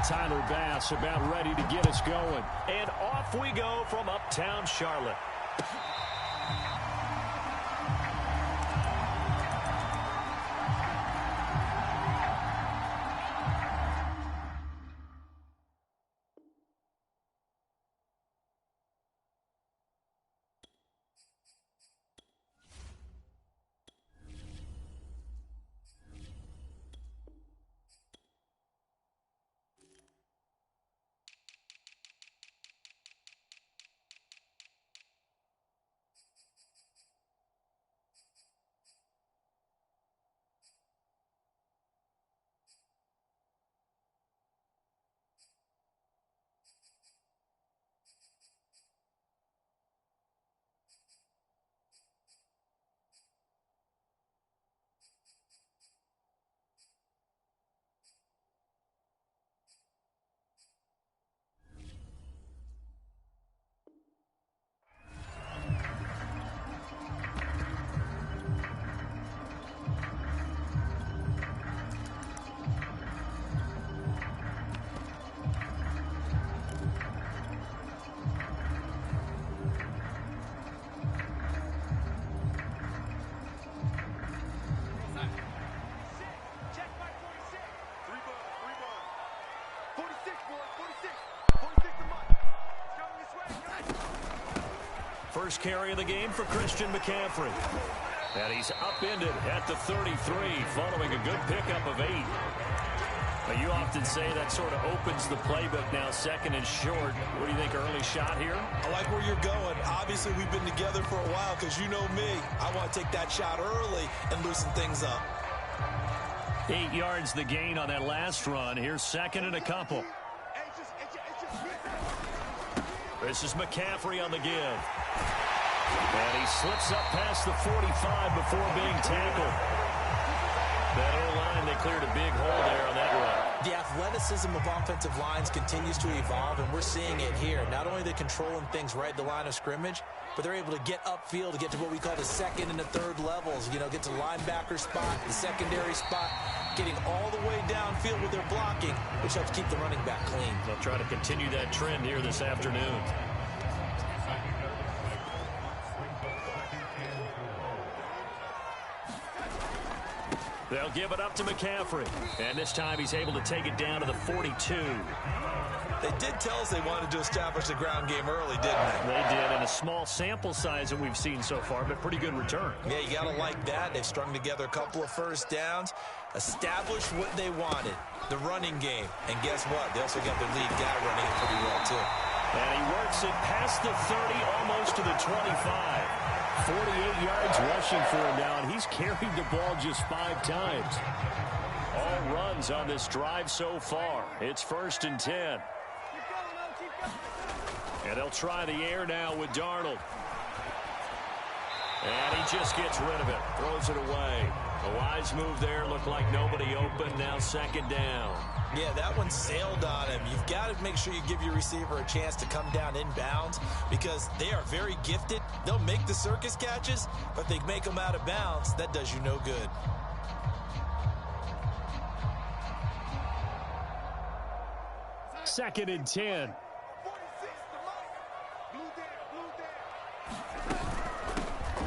Tyler Bass about ready to get us going. And off we go from uptown Charlotte. First carry of the game for Christian McCaffrey. And he's upended at the 33 following a good pickup of 8. But you often say that sort of opens the playbook now, second and short. What do you think, early shot here? I like where you're going. Obviously, we've been together for a while because you know me. I want to take that shot early and loosen things up. 8 yards the gain on that last run. Here's second and a couple. This is McCaffrey on the give. And he slips up past the 45 before being tackled. That O-line, they cleared a big hole there on that run. The athleticism of offensive lines continues to evolve, and we're seeing it here. Not only are they controlling things right at the line of scrimmage, but they're able to get upfield to get to what we call the second and the third levels. You know, get to the linebacker spot, the secondary spot, getting all the way downfield with their blocking, which helps keep the running back clean. They'll try to continue that trend here this afternoon. They'll give it up to McCaffrey. And this time he's able to take it down to the 42. They did tell us they wanted to establish the ground game early, didn't they? They did, and a small sample size that we've seen so far, but pretty good return. Yeah, you got to like that. They've strung together a couple of first downs, established what they wanted, the running game. And guess what? They also got their lead guy running it pretty well, too. And he works it past the 30, almost to the 25. 48 yards rushing for him now, and he's carried the ball just 5 times. All runs on this drive so far. It's first and 10. And they'll try the air now with Darnold. And he just gets rid of it, throws it away. A wise move there, looked like nobody open, now second down. Yeah, that one sailed on him. You've got to make sure you give your receiver a chance to come down inbounds because they are very gifted. They'll make the circus catches, but they make them out of bounds. That does you no good. Second and 10.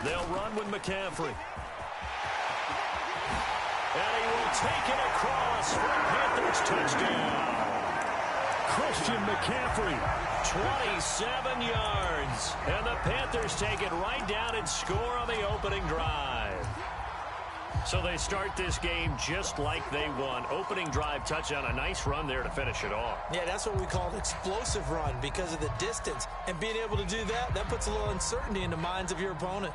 They'll run with McCaffrey. And he will take it across for a Panthers touchdown. Christian McCaffrey, 27 yards. And the Panthers take it right down and score on the opening drive. So they start this game just like they won. Opening drive touchdown, a nice run there to finish it off. Yeah, that's what we call an explosive run because of the distance. And being able to do that, that puts a little uncertainty in the minds of your opponent.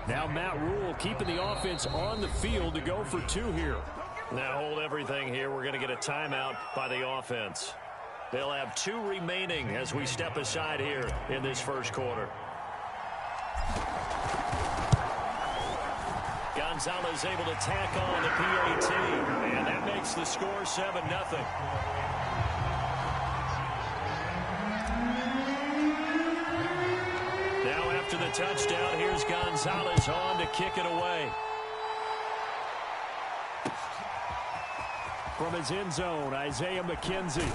Now Matt Rule keeping the offense on the field to go for 2 here. Now hold everything here. We're going to get a timeout by the offense. They'll have 2 remaining as we step aside here in this first quarter. Gonzalez able to tack on the PAT, and that makes the score 7-0. Now after the touchdown. Here's Gonzalez on to kick it away. From his end zone, Isaiah McKenzie.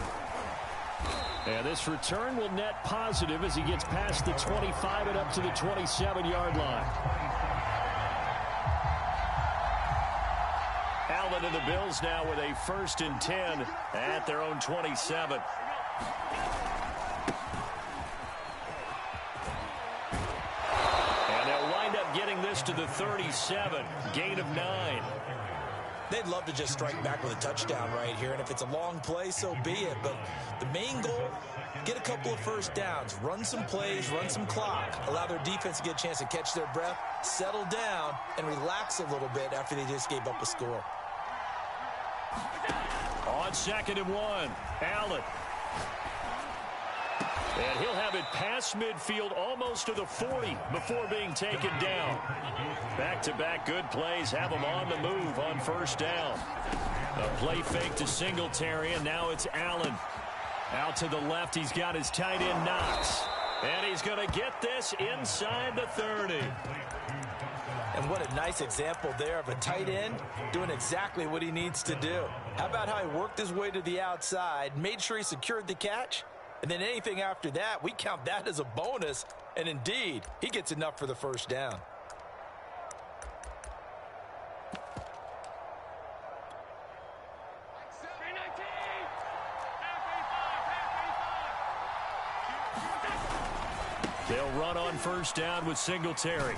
And this return will net positive as he gets past the 25 and up to the 27-yard line. Allen and the Bills now with a 1st and 10 at their own 27. And they'll wind up getting this to the 37, gain of 9. They'd love to just strike back with a touchdown right here, and if it's a long play, so be it. But the main goal, get a couple of first downs, run some plays, run some clock, allow their defense to get a chance to catch their breath, settle down, and relax a little bit after they just gave up a score. On 2nd and 1, Allen. And he'll have it past midfield almost to the 40 before being taken down. Back-to-back good plays have him on the move on 1st down. A play fake to Singletary, and now it's Allen. Out to the left, he's got his tight end Knox. And he's going to get this inside the 30. And what a nice example there of a tight end doing exactly what he needs to do. How about how he worked his way to the outside, made sure he secured the catch, and then anything after that, we count that as a bonus. And indeed, he gets enough for the 1st down. They'll run on 1st down with Singletary.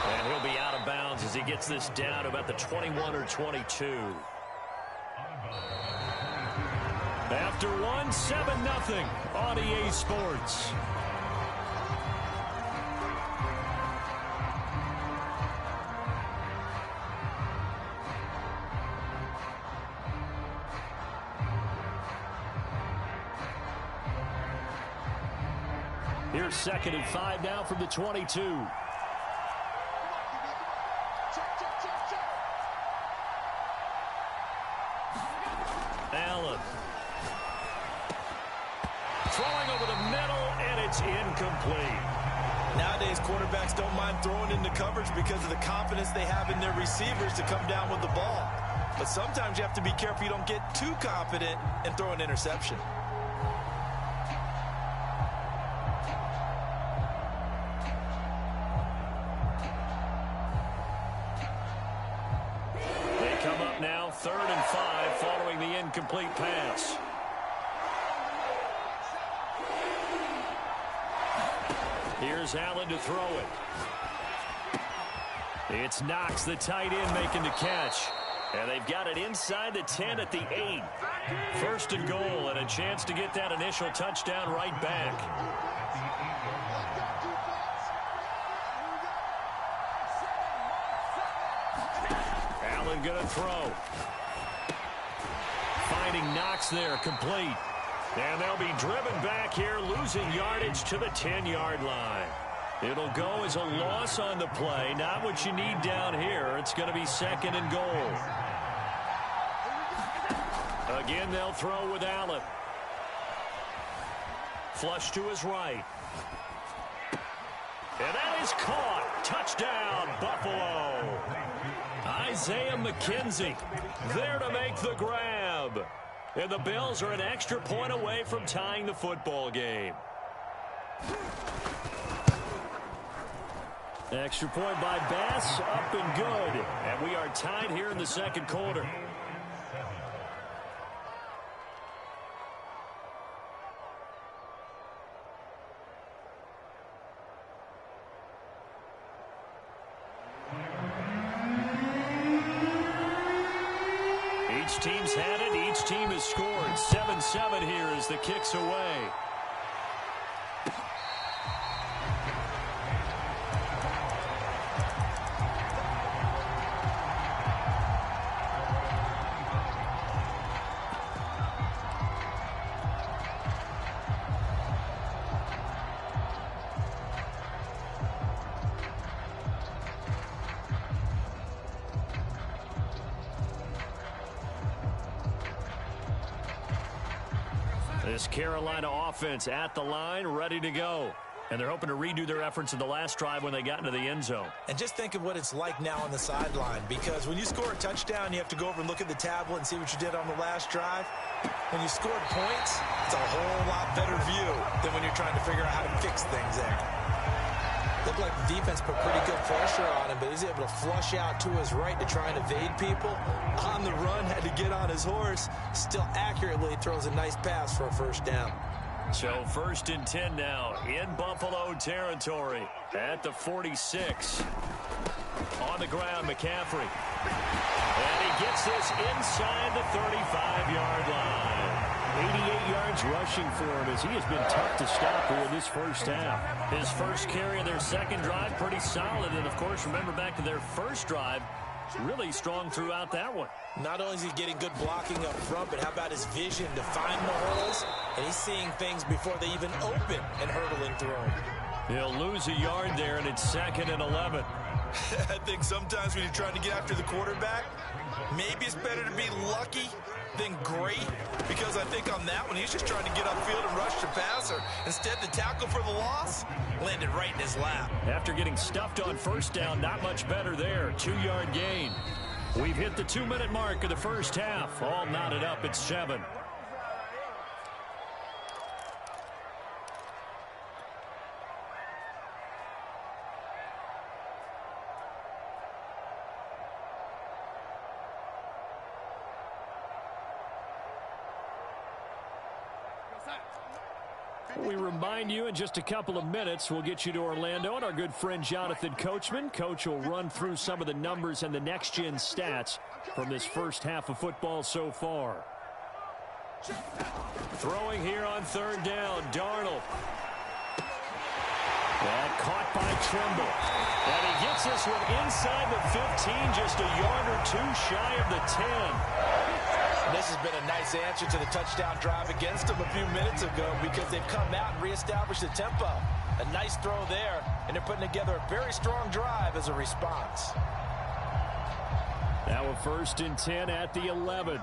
And he'll be out of bounds as he gets this down about the 21 or 22. After one, 7-0 on EA Sports. Here's 2nd and 5 now from the 22. Allen. Throwing over the middle, and it's incomplete. Nowadays, quarterbacks don't mind throwing into coverage because of the confidence they have in their receivers to come down with the ball. But sometimes you have to be careful you don't get too confident and throw an interception. They come up now, 3rd and 5, following the incomplete pass. Here's Allen to throw it. It's Knox, the tight end, making the catch. And they've got it inside the 10 at the 8. 1st and goal, and a chance to get that initial touchdown right back. Allen going to throw. Finding Knox there, complete. And they'll be driven back here, losing yardage to the 10-yard line. It'll go as a loss on the play. Not what you need down here. It's going to be 2nd and goal. Again, they'll throw with Allen. Flush to his right. And that is caught. Touchdown, Buffalo. Isaiah McKenzie there to make the grab. And the Bills are an extra point away from tying the football game. Extra point by Bass, up and good. And we are tied here in the 2nd quarter. Each team's had it. Each team has scored. 7-7 here as the kick's away. This Carolina offense at the line, ready to go. And they're hoping to redo their efforts in the last drive when they got into the end zone. And just think of what it's like now on the sideline, because when you score a touchdown, you have to go over and look at the tablet and see what you did on the last drive. When you scored points, it's a whole lot better view than when you're trying to figure out how to fix things there. Looked like the defense put pretty good pressure on him, but he's able to flush out to his right to try and evade people. On the run, had to get on his horse. Still accurately throws a nice pass for a first down. So 1st and 10 now in Buffalo territory at the 46. On the ground, McCaffrey. And he gets this inside the 35-yard line. 88 yards rushing for him as he has been tough to stop here in this first half. His first carry of their second drive, pretty solid. And, of course, remember back to their first drive, really strong throughout that one. Not only is he getting good blocking up front, but how about his vision to find the holes? And he's seeing things before they even open and hurdling through them. He'll lose a yard there, and it's 2nd and 11. I think sometimes when you're trying to get after the quarterback, maybe it's better to be lucky than great, because I think on that one, he's just trying to get upfield and rush the passer. Instead, the tackle for the loss landed right in his lap. After getting stuffed on first down, not much better there. 2-yard gain. We've hit the 2-minute mark of the first half. All knotted up at 7. We remind you in just a couple of minutes we'll get you to Orlando and our good friend Jonathan Coachman. Coach will run through some of the numbers and the next-gen stats from this first half of football so far. Throwing here on 3rd down, Darnold. And caught by Trimble. And he gets this one inside the 15, just a yard or two shy of the 10. This has been a nice answer to the touchdown drive against them a few minutes ago, because they've come out and reestablished the tempo. A nice throw there, and they're putting together a very strong drive as a response. Now a 1st and 10 at the 11.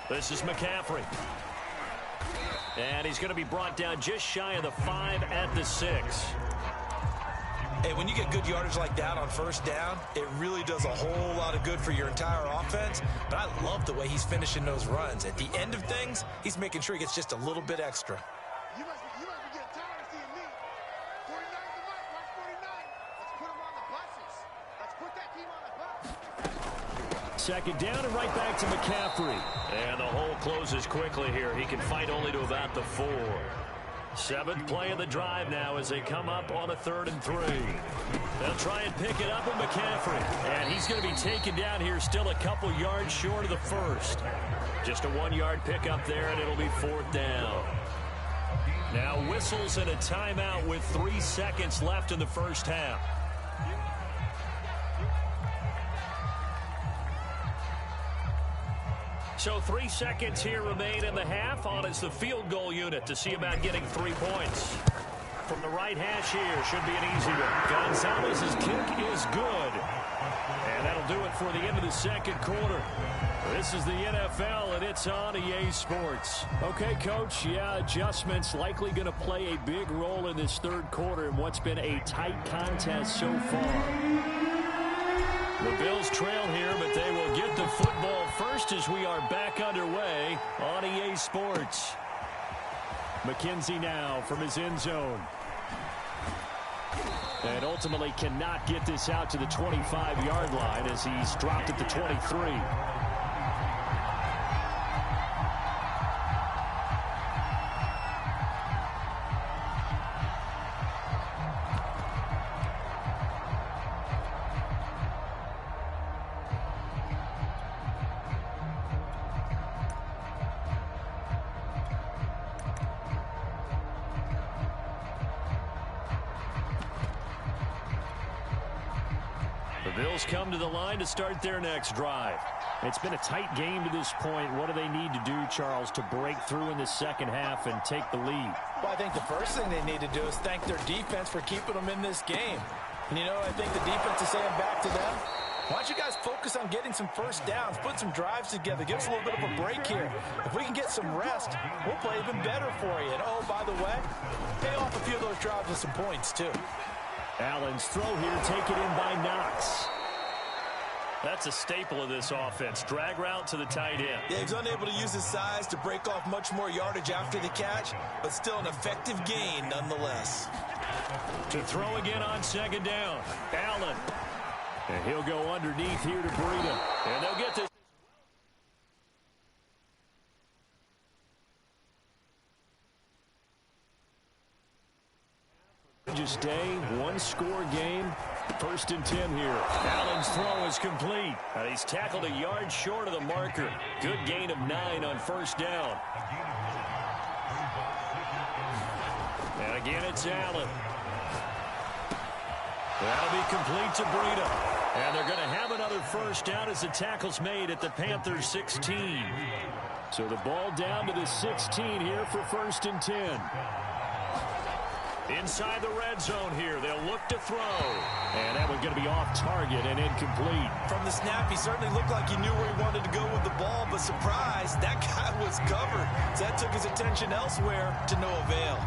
This is McCaffrey. And he's going to be brought down just shy of the 5 at the 6. Hey, when you get good yardage like that on first down, it really does a whole lot of good for your entire offense. But I love the way he's finishing those runs. At the end of things, he's making sure he gets just a little bit extra. You must be getting tired of seeing me. 49 the mic, watch 49. Let's put him on the buses. Let's put that team on the bus. 2nd down and right back to McCaffrey. And the hole closes quickly here. He can fight only to about the 4. 7th play of the drive now as they come up on a 3rd and 3. They'll try and pick it up with McCaffrey. And he's going to be taken down here still a couple yards short of the 1st. Just a 1-yard pickup there, and it'll be 4th down. Now whistles and a timeout with 3 seconds left in the first half. So 3 seconds here remain in the half. On is the field goal unit to see about getting 3 points. From the right hash here, should be an easy one. Gonzalez's kick is good. And that'll do it for the end of the second quarter. This is the NFL, and it's on EA Sports. Okay, Coach, yeah, adjustments likely going to play a big role in this 3rd quarter in what's been a tight contest so far. The Bills trail here, but they will get the football first as we are back underway on EA Sports. McKenzie now from his end zone. And ultimately cannot get this out to the 25-yard line as he's dropped at the 23. Bills come to the line to start their next drive. It's been a tight game to this point. What do they need to do, Charles, to break through in the second half and take the lead? Well, I think the first thing they need to do is thank their defense for keeping them in this game. And, you know, I think the defense is saying back to them, Why don't you guys focus on getting some first downs, put some drives together, give us a little bit of a break here. If we can get some rest, we'll play even better for you. And, oh, by the way, pay off a few of those drives with some points, too. Allen's throw here taken in by Knox. That's a staple of this offense. Drag route to the tight end. Yeah, he's unable to use his size to break off much more yardage after the catch, but still an effective gain nonetheless. To throw again on second down. Allen. And he'll go underneath here to Breida. And they'll get this. Just day, one-score game. 1st and 10 here. Allen's throw is complete. He's tackled a yard short of the marker. Good gain of 9 on 1st down. And again, it's Allen. That'll be complete to Breida. And they're going to have another 1st down as the tackle's made at the Panthers 16. So the ball down to the 16 here for 1st and 10. Inside the red zone here. They'll look to throw. And that one's going to be off target and incomplete. From the snap, he certainly looked like he knew where he wanted to go with the ball, but surprise, that guy was covered. So that took his attention elsewhere to no avail.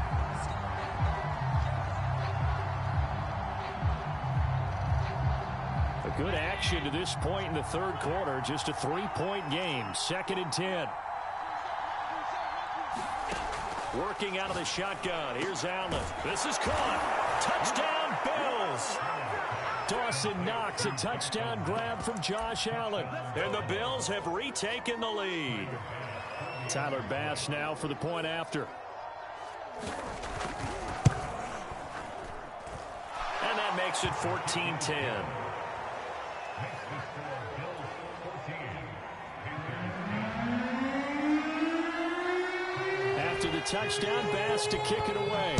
A good action to this point in the 3rd quarter. Just a 3-point game. 2nd and 10. Working out of the shotgun. Here's Allen. This is caught. Touchdown, Bills. Dawson Knox, a touchdown grab from Josh Allen. And the Bills have retaken the lead. Tyler Bass now for the point after. And that makes it 14-10. After the touchdown, Bass to kick it away.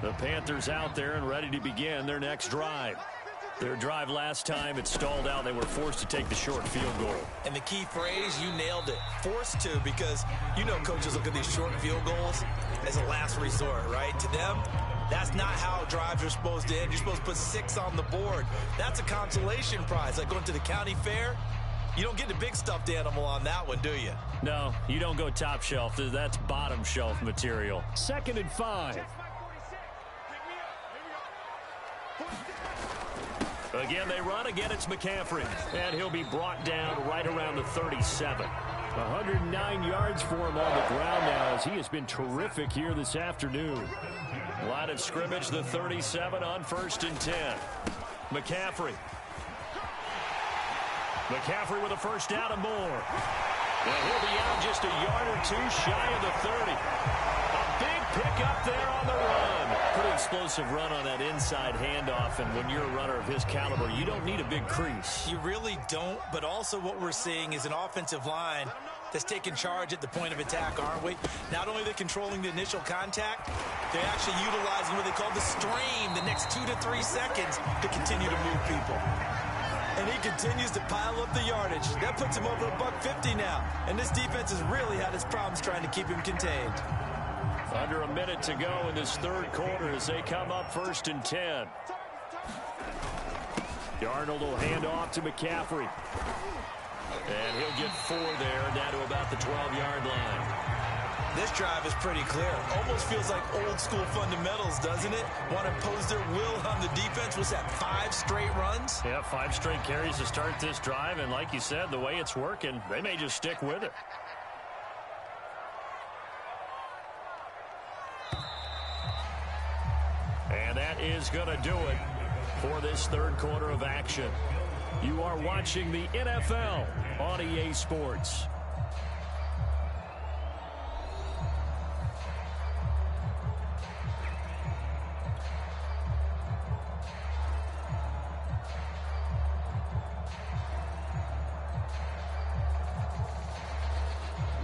The Panthers out there and ready to begin their next drive. Their drive last time, it stalled out. They were forced to take the short field goal. And the key phrase, you nailed it. Forced to, because you know coaches look at these short field goals as a last resort, right? To them, that's not how drives are supposed to end. You're supposed to put 6 on the board. That's a consolation prize, like going to the county fair. You don't get the big stuffed animal on that one, do you? No, you don't go top shelf. That's bottom shelf material. 2nd and 5. Again, they run. Again, it's McCaffrey. And he'll be brought down right around the 37. 109 yards for him on the ground now as he has been terrific here this afternoon. Line of scrimmage, the 37 on 1st and 10. McCaffrey. McCaffrey with a 1st down and more. And he'll be out just a yard or 2 shy of the 30. A big pickup there on the run. Pretty explosive run on that inside handoff, and when you're a runner of his caliber, you don't need a big crease. You really don't, but also what we're seeing is an offensive line that's taking charge at the point of attack, aren't we? Not only are they controlling the initial contact, they're actually utilizing what they call the stream, the next 2 to 3 seconds, to continue to move people. And he continues to pile up the yardage. That puts him over $150 now. And this defense has really had its problems trying to keep him contained. Under a minute to go in this 3rd quarter as they come up 1st and 10. Darnold will hand off to McCaffrey. And he'll get 4 there, down to about the 12-yard line. This drive is pretty clear. Almost feels like old school fundamentals, doesn't it? Want to impose their will on the defense. Was that 5 straight runs? Yeah, 5 straight carries to start this drive. And like you said, the way it's working, they may just stick with it. And that is going to do it for this 3rd quarter of action. You are watching the NFL on EA Sports.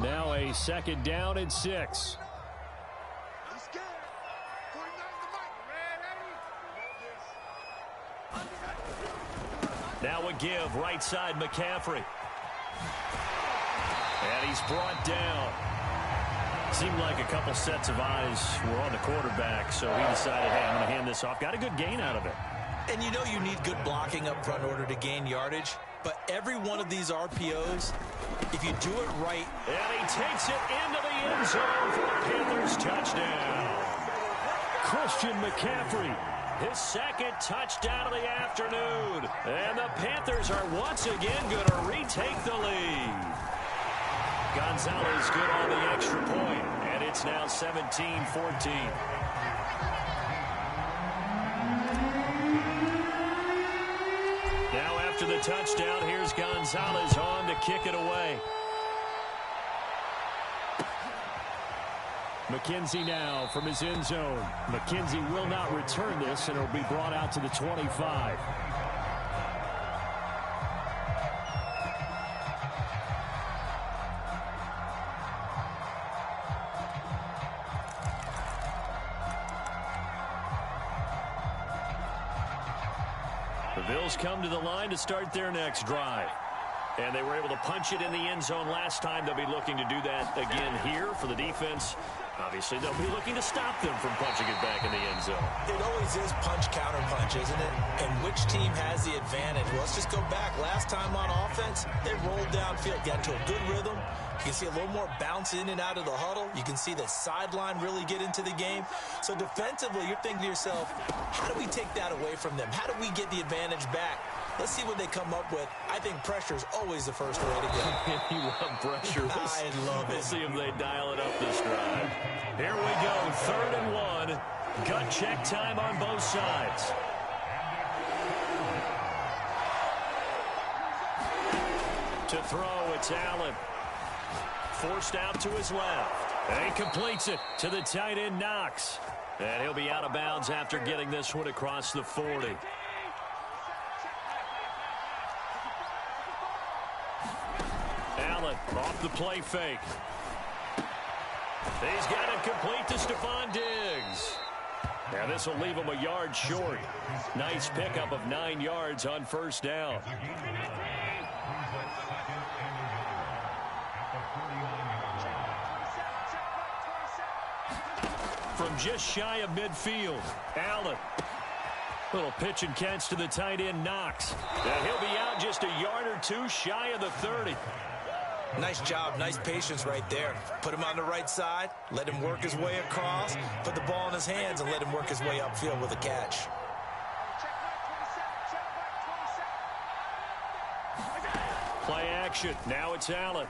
Now a 2nd down and 6. He's scared. 49 the mic. Now a give, right side McCaffrey. And he's brought down. Seemed like a couple sets of eyes were on the quarterback, so he decided, hey, I'm going to hand this off. Got a good gain out of it. And you know you need good blocking up front in order to gain yardage. But every one of these RPOs, if you do it right. And he takes it into the end zone for a Panthers touchdown. Christian McCaffrey, his 2nd touchdown of the afternoon. And the Panthers are once again going to retake the lead. Gonzalez good on the extra point, and it's now 17-14. Now after the touchdown, here's Gonzalez on to kick it away. McKenzie now from his end zone. McKenzie will not return this, and it'll be brought out to the 25. The Bills come to the line to start their next drive. And they were able to punch it in the end zone last time. They'll be looking to do that again here for the defense. Obviously, they'll be looking to stop them from punching it back in the end zone. It always is punch-counter-punch, isn't it? And which team has the advantage? Well, let's just go back. Last time on offense, they rolled downfield, got into a good rhythm. You can see a little more bounce in and out of the huddle. You can see the sideline really get into the game. So defensively, you're thinking to yourself, how do we take that away from them? How do we get the advantage back? Let's see what they come up with. I think pressure is always the first way to go. You love pressure. I love it. We'll see if they dial it up this drive. Here we go, 3rd and 1. Gut check time on both sides. To throw, it's Allen. Forced out to his left. And he completes it to the tight end, Knox. And he'll be out of bounds after getting this one across the 40. Allen off the play fake. He's got it complete to Stephon Diggs. Now this will leave him a yard short. Nice pickup of 9 yards on 1st down. From just shy of midfield, Allen. Little pitch and catch to the tight end, Knox. And he'll be out just a yard or 2 shy of the 30. Nice job, nice patience right there. Put him on the right side, let him work his way across, put the ball in his hands, and let him work his way upfield with a catch. Play action. Now it's Allen.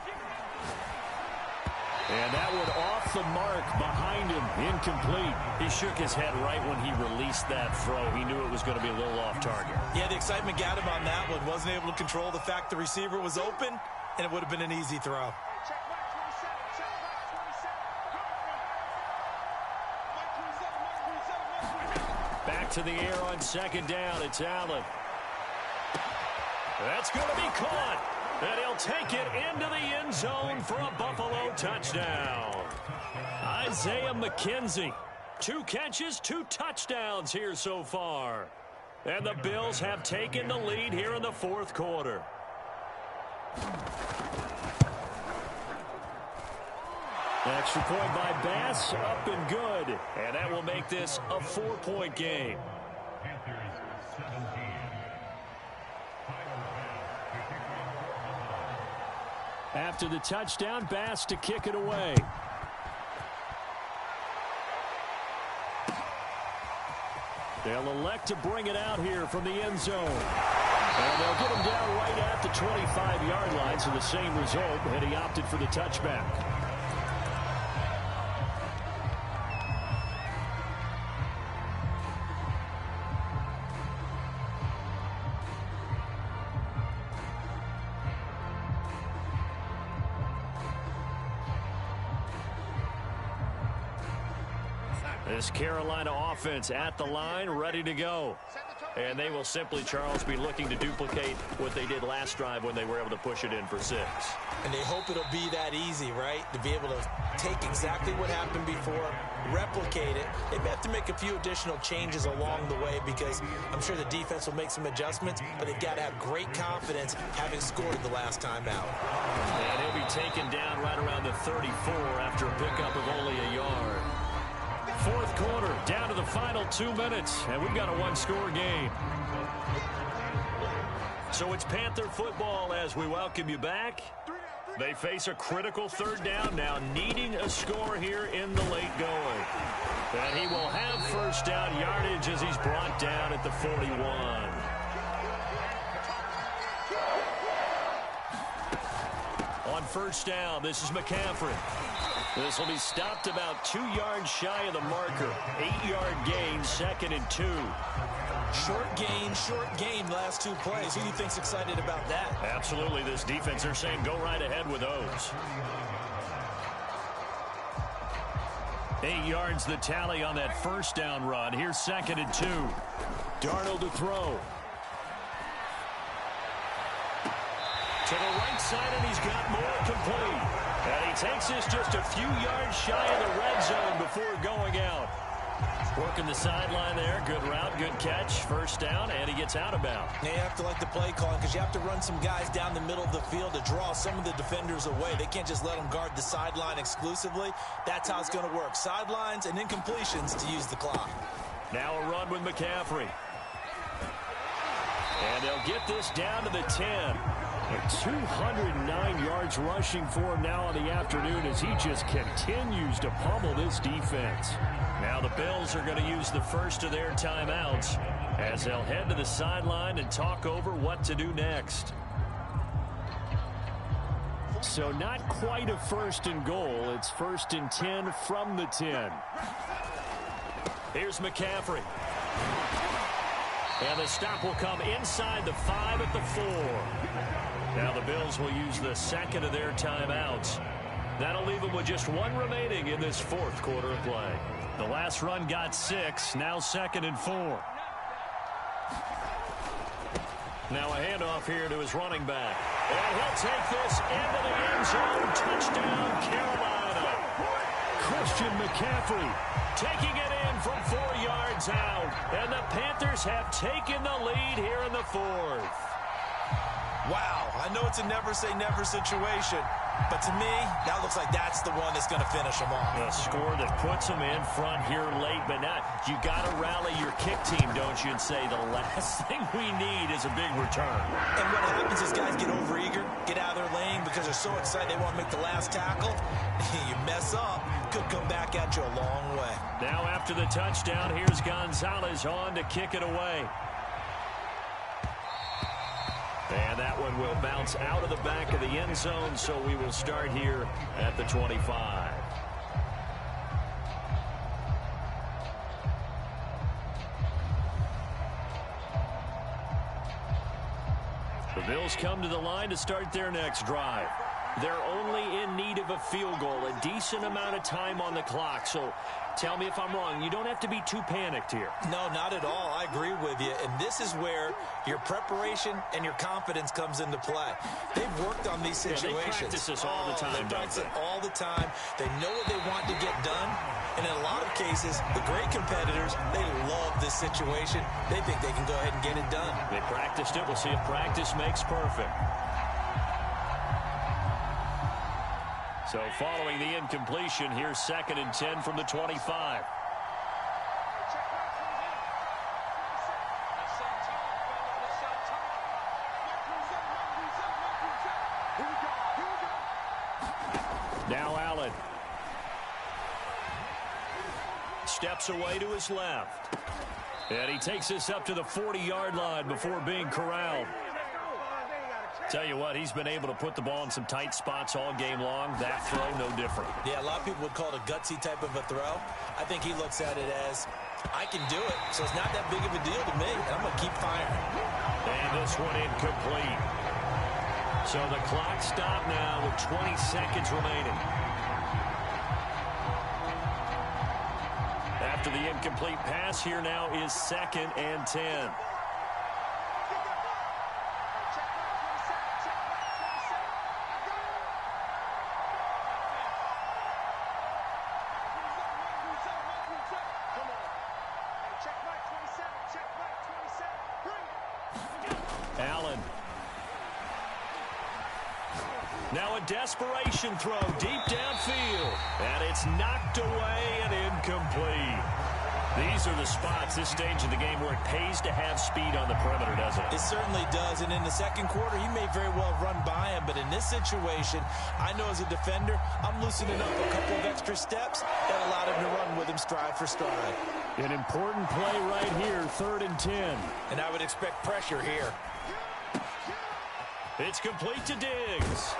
And that one off the mark behind him. Incomplete. He shook his head right when he released that throw. He knew it was going to be a little off target. Yeah, the excitement got him on that one. Wasn't able to control the fact the receiver was open, and it would have been an easy throw. Back to the air on 2nd down. It's Allen. That's going to be caught. And he'll take it into the end zone for a Buffalo touchdown. Isaiah McKenzie. 2 catches, 2 touchdowns here so far. And the Bills have taken the lead here in the 4th quarter. Extra point by Bass, up and good. And that will make this a 4-point game. After the touchdown, Bass to kick it away. They'll elect to bring it out here from the end zone. And they'll get him down right at the 25-yard line, so the same result, and he opted for the touchback. This Carolina offense at the line, ready to go. Set the tone. And they will simply, Charles, be looking to duplicate what they did last drive when they were able to push it in for 6. And they hope it'll be that easy, right? To be able to take exactly what happened before, replicate it. They may have to make a few additional changes along the way because I'm sure the defense will make some adjustments, but they've got to have great confidence having scored the last time out. And he'll be taken down right around the 34 after a pickup of only a yard. Fourth quarter, down to the final 2 minutes, and we've got a one-score game. So it's Panther football as we welcome you back. They face a critical third down now, needing a score here in the late going. And he will have first down yardage as he's brought down at the 41. On first down, this is McCaffrey. This will be stopped about 2 yards shy of the marker. 8-yard gain, 2nd and 2. Short gain, last 2 plays. Who do you think's excited about that? Absolutely. This defense, they're saying go right ahead with those. 8 yards the tally on that first down run. Here's 2nd and 2. Darnold to throw. To the right side, and he's got more complete. And he takes this just a few yards shy of the red zone before going out. Working the sideline there. Good route, good catch. First down, and he gets out of bounds. Now you have to like the play calling because you have to run some guys down the middle of the field to draw some of the defenders away. They can't just let them guard the sideline exclusively. That's how it's going to work. Sidelines and incompletions to use the clock. Now a run with McCaffrey. And they'll get this down to the 10. 209 yards rushing for him now on the afternoon as he just continues to pummel this defense. Now the Bills are going to use the first of their timeouts as they'll head to the sideline and talk over what to do next. So not quite a 1st and goal. It's 1st and 10 from the 10. Here's McCaffrey. And the stop will come inside the 5 at the 4. Now the Bills will use the 2nd of their timeouts. That'll leave them with just 1 remaining in this 4th quarter of play. The last run got 6, now 2nd and 4. Now a handoff here to his running back. And he'll take this into the end zone. Touchdown, Carolina. Christian McCaffrey taking it in from 4 yards out. And the Panthers have taken the lead here in the 4th. Wow, I know it's a never-say-never situation, but to me, that looks like that's the one that's going to finish them off. A score that puts them in front here late, but now you got to rally your kick team, don't you, and say the last thing we need is a big return. And what happens is guys get overeager, get out of their lane because they're so excited they want to make the last tackle. You mess up, could come back at you a long way. Now after the touchdown, here's Gonzalez on to kick it away. And that one will bounce out of the back of the end zone, so we will start here at the 25. The Bills come to the line to start their next drive. They're only in need of a field goal, a decent amount of time on the clock. So tell me if I'm wrong. You don't have to be too panicked here. No, not at all. I agree with you. And this is where your preparation and your confidence comes into play. They've worked on these situations. Yeah, they practice this all the time. They practice it all the time. They know what they want to get done. And in a lot of cases, the great competitors, they love this situation. They think they can go ahead and get it done. They practiced it. We'll see if practice makes perfect. So following the incompletion, here's 2nd and 10 from the 25. Now Allen. Steps away to his left. And he takes this up to the 40-yard line before being corralled. Tell you what, he's been able to put the ball in some tight spots all game long. That throw, no different. Yeah, a lot of people would call it a gutsy type of a throw. I think he looks at it as, I can do it, so it's not that big of a deal to me. I'm going to keep firing. And this one incomplete. So the clock stopped now with 20 seconds remaining. After the incomplete pass, here now is 2nd and 10. Now a desperation throw deep downfield. And it's knocked away and incomplete. These are the spots this stage of the game where it pays to have speed on the perimeter, doesn't it? It certainly does. And in the second quarter, he may very well run by him. But in this situation, I know as a defender, I'm loosening up a couple of extra steps that allowed him to run with him stride for stride. An important play right here, 3rd and 10. And I would expect pressure here. It's complete to Diggs.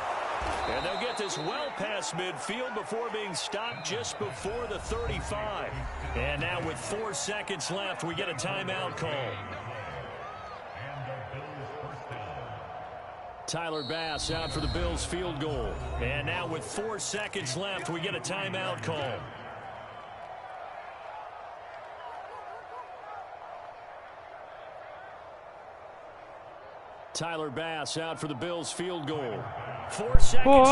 And they'll get this well past midfield before being stopped just before the 35. And now with 4 seconds left, we get a timeout call. Tyler Bass out for the Bills field goal. And now with 4 seconds left, we get a timeout call. Tyler Bass out for the Bills field goal. 4 seconds.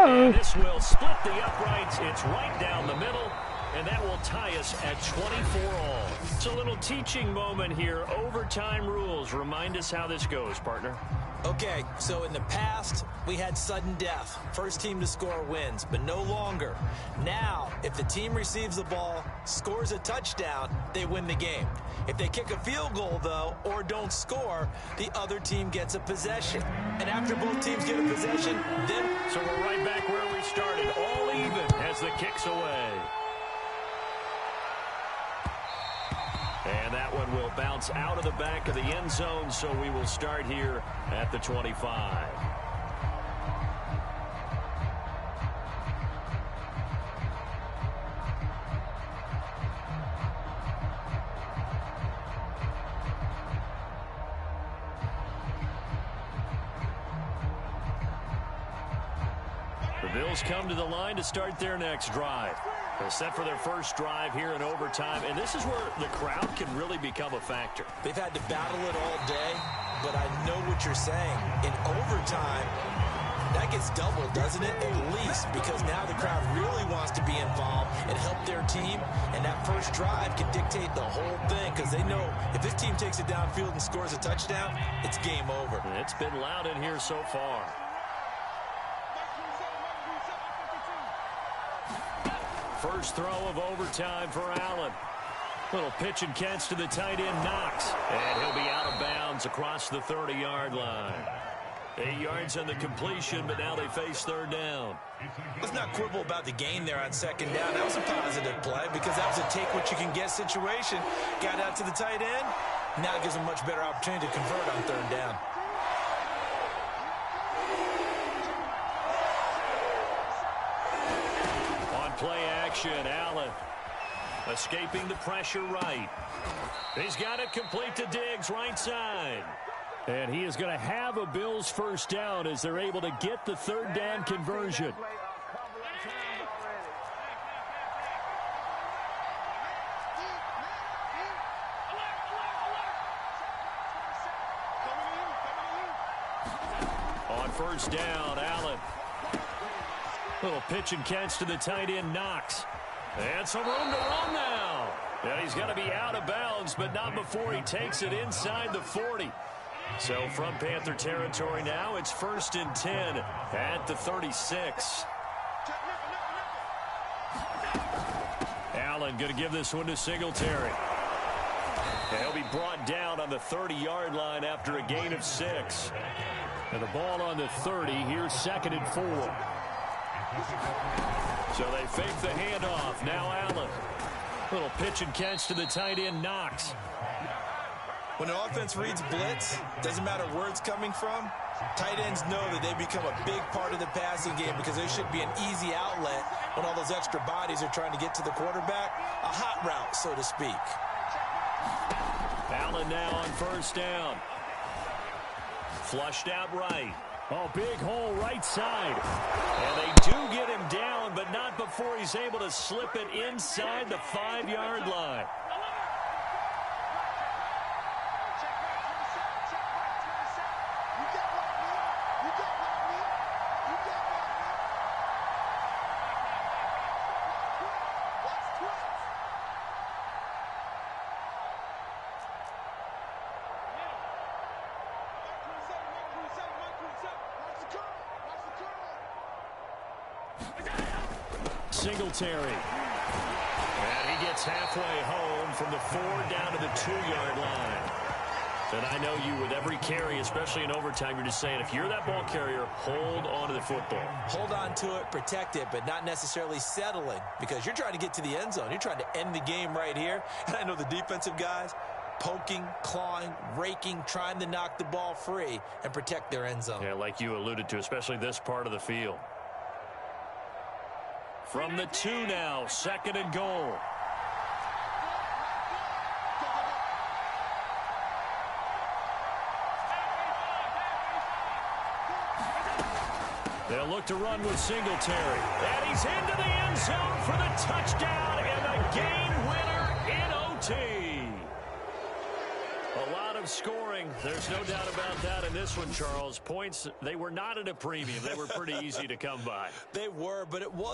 And this will split the uprights. It's right down the middle. And that will tie us at 24 all. It's a little teaching moment here. Overtime rules. Remind us how this goes, partner. Okay, so in the past, we had sudden death. First team to score wins, but no longer. Now, if the team receives the ball, scores a touchdown, they win the game. If they kick a field goal, though, or don't score, the other team gets a possession. And after both teams get a possession, then... So we're right back where we started, all even as the kick's away. And that one will bounce out of the back of the end zone, so we will start here at the 25. The Bills come to the line to start their next drive. They're set for their first drive here in overtime, and this is where the crowd can really become a factor. They've had to battle it all day, but I know what you're saying. In overtime, that gets doubled, doesn't it? At least, because now the crowd really wants to be involved and help their team, and that first drive can dictate the whole thing, because they know if this team takes it downfield and scores a touchdown, it's game over. It's been loud in here so far. First throw of overtime for Allen. Little pitch and catch to the tight end, Knox. And he'll be out of bounds across the 30-yard line. 8 yards on the completion, but now they face third down. Let's not quibble about the gain there on second down. That was a positive play because that was a take-what-you-can-get situation. Got out to the tight end. Now it gives them a much better opportunity to convert on third down. Play action, Allen escaping the pressure right. He's got it complete to Diggs, right side. And he is going to have a Bills first down as they're able to get the third down conversion. On first down, Allen. Little pitch and catch to the tight end, Knox. And some room to run now. And he's got to be out of bounds, but not before he takes it inside the 40. So from Panther territory now, it's 1st and 10 at the 36. Allen going to give this one to Singletary. And he'll be brought down on the 30-yard line after a gain of 6. And the ball on the 30, here's 2nd and 4. So they fake the handoff. Now Allen. Little pitch and catch to the tight end, Knox. When an offense reads blitz, doesn't matter where it's coming from, tight ends know that they become a big part of the passing game because they should be an easy outlet when all those extra bodies are trying to get to the quarterback. A hot route, so to speak. Allen now on first down. Flushed out right. Oh, big hole right side. And they do get him down, but not before he's able to slip it inside the 5-yard line. Singletary. And he gets halfway home from the 4 down to the 2-yard line. And I know you, with every carry, especially in overtime, you're just saying, if you're that ball carrier, hold on to the football. Hold on to it, protect it, but not necessarily settling, because you're trying to get to the end zone. You're trying to end the game right here. And I know the defensive guys, poking, clawing, raking, trying to knock the ball free and protect their end zone. Yeah, like you alluded to, especially this part of the field. From the 2 now, 2nd and goal. They'll look to run with Singletary. And he's into the end zone for the touchdown and the game winner in OT. A lot of scoring. There's no doubt about that in this one, Charles. Points, they were not at a premium. They were pretty easy to come by. They were, but it was